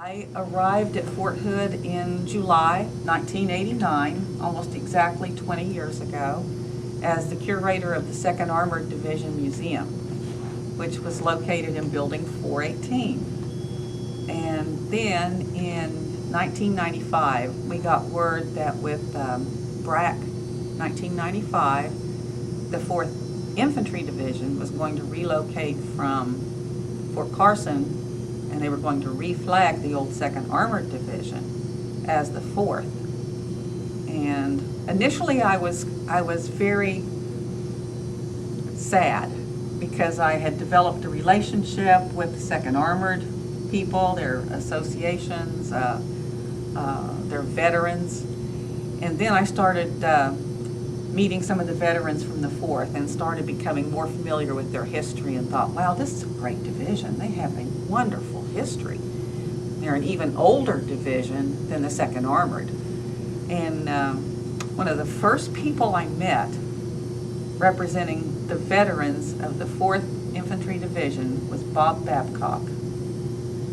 I arrived at Fort Hood in July 1989, almost exactly 20 years ago, as the curator of the 2nd Armored Division Museum, which was located in Building 418. And then in 1995, we got word that with BRAC 1995, the 4th Infantry Division was going to relocate from Fort Carson, and they were going to reflag the old 2nd Armored Division as the 4th. And initially I was very sad because I had developed a relationship with the 2nd Armored people, their associations, their veterans. And then I started meeting some of the veterans from the 4th and started becoming more familiar with their history and thought, wow, this is a great division. They have a wonderful history. They're an even older division than the 2nd Armored. And one of the first people I met representing the veterans of the 4th Infantry Division was Bob Babcock,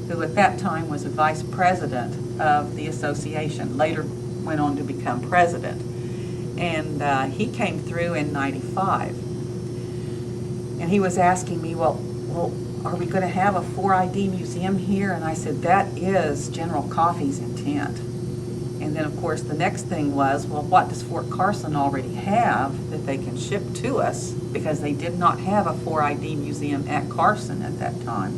who at that time was a vice president of the association, later went on to become president. And he came through in '95, and he was asking me, well, are we going to have a 4ID museum here? And I said, that is General Coffey's intent. And then, of course, the next thing was, well, what does Fort Carson already have that they can ship to us? Because they did not have a 4ID museum at Carson at that time.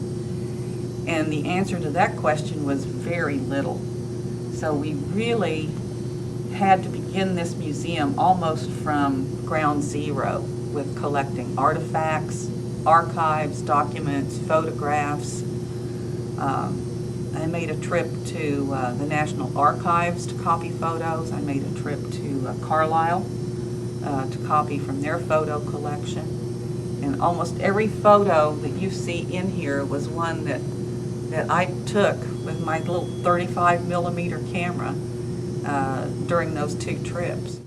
And the answer to that question was very little. So we really had to begin this museum almost from ground zero with collecting artifacts, archives, documents, photographs. I made a trip to the National Archives to copy photos. I made a trip to Carlisle to copy from their photo collection. And almost every photo that you see in here was one that I took with my little 35mm camera during those 2 trips.